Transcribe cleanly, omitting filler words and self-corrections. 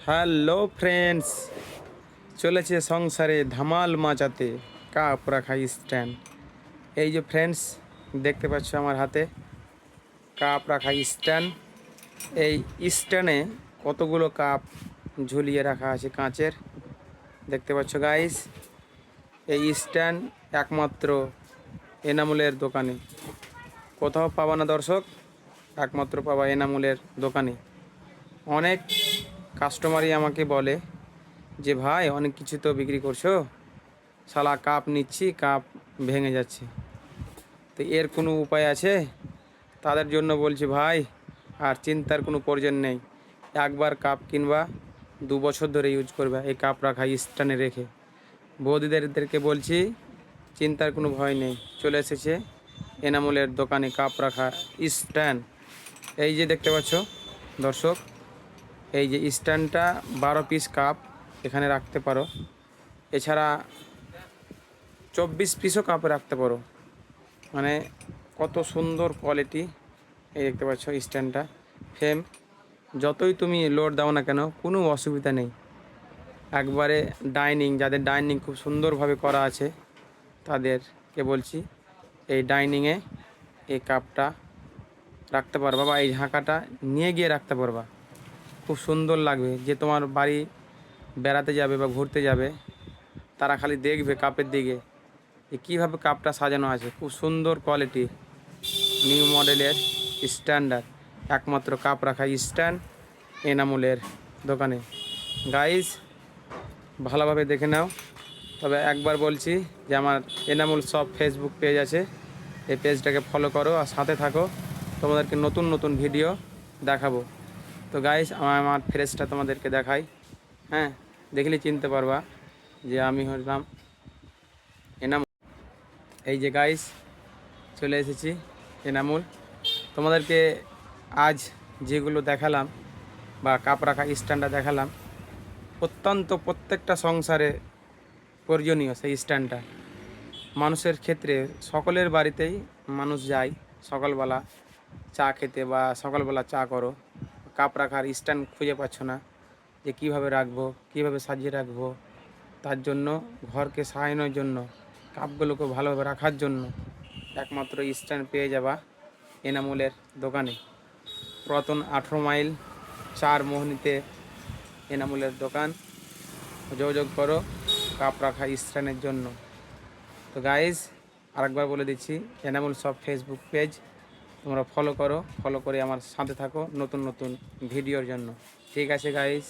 Hello friends, চলেছে সংসারে ধামাল মাচাতে কাপ রাখা স্ট্যান্ড। এই যে ফ্রেন্ডস, দেখতে পাচ্ছ আমার হাতে কাপ রাখা স্ট্যান্ড। এই স্ট্যান্ডে কতগুলো কাপ ঝুলিয়ে রাখা আছে কাঁচের, দেখতে পাচ্ছ গাইস। এই স্ট্যান্ড একমাত্র এনামুলের দোকানে, কোথাও পাবা না দর্শক, একমাত্র পাবা এনামুলের দোকানে। অনেক কাস্টমারই আমাকে বলে যে ভাই অনেক কিছু তো বিক্রি করছো, শালা কাপ নিচ্ছি কাপ ভেঙে যাচ্ছে, তো এর কোনো উপায় আছে? তাদের জন্য বলছি ভাই, আর চিন্তার কোনো প্রয়োজন নেই। একবার কাপ কিনবা, 2 বছর ধরে ইউজ করবে এই কাপ রাখা স্ট্যান্ডে রেখে। বৌদিদেরকে বলছি, চিন্তার কোনো ভয় নেই, চলে এসেছে এনামুলের দোকানে কাপ রাখা স্ট্যান্ড। এই যে দেখতে পাচ্ছ দর্শক, এই যে স্ট্যান্ডটা 12 পিস কাপ এখানে রাখতে পারো, এছাড়া 24 পিসও কাপ রাখতে পারো। মানে কত সুন্দর কোয়ালিটি। এই দেখতে পাচ্ছ স্ট্যান্ডটা, ফ্রেম যতই তুমি লোড দাও না কেন কোনো অসুবিধা নেই। একবারে ডাইনিং, যাদের ডাইনিং খুব সুন্দরভাবে করা আছে তাদেরকে বলছি, এই ডাইনিংয়ে এই কাপটা রাখতে পারবা বা এই ঝাঁকাটা নিয়ে গিয়ে রাখতে পারবা। খুব সুন্দর লাগবে, যে তোমার বাড়ি বেড়াতে যাবে বা ঘুরতে যাবে তারা খালি দেখবে কাপের দিকে যে কীভাবে কাপটা সাজানো আছে। খুব সুন্দর কোয়ালিটি, নিউ মডেলের স্ট্যান্ডার্ড, একমাত্র কাপ রাখা স্ট্যান্ড এনামুলের দোকানে। গাইজ ভালোভাবে দেখে নাও। তবে একবার বলছি যে আমার এনামুল সব ফেসবুক পেজ আছে, এই পেজটাকে ফলো করো আর সাথে থাকো, তোমাদেরকে নতুন নতুন ভিডিও দেখাবো। তো গাইজ আমার ফ্রেশটা তোমাদেরকে দেখাই, হ্যাঁ, দেখলে চিনতে পারবা যে আমি হলাম এনামুল। এই যে গাইজ চলে এসেছি এনামুল। তোমাদেরকে আজ যেগুলো দেখালাম বা কাপ রাখা স্ট্যান্ডটা দেখালাম, অত্যন্ত প্রত্যেকটা সংসারে প্রয়োজনীয় সেই স্ট্যান্ডটা। মানুষের ক্ষেত্রে সকলের বাড়িতেই মানুষ যায় সকালবেলা চা খেতে বা সকালবেলা চা করো, কাপ রাখার স্ট্যান্ড খুঁজে পাচ্ছ না যে কীভাবে রাখবো, কীভাবে সাজিয়ে রাখবো। তার জন্য ঘরকে সাজানোর জন্য, কাপগুলোকে ভালোভাবে রাখার জন্য একমাত্র স্ট্যান্ড পেয়ে যাবা এনামুলের দোকানে। পুরাতন 18 মাইল 4 মোহনীতে এনামুলের দোকান, যোগাযোগ করো কাপ রাখা স্ট্যান্ডের জন্য। তো গাইজ আরেকবার বলে দিচ্ছি, এনামুল সব ফেসবুক পেজ তোমরা ফলো করো, ফলো করে আমার সাথে থাকো নতুন নতুন ভিডিওর জন্য। ঠিক আছে গাইজ।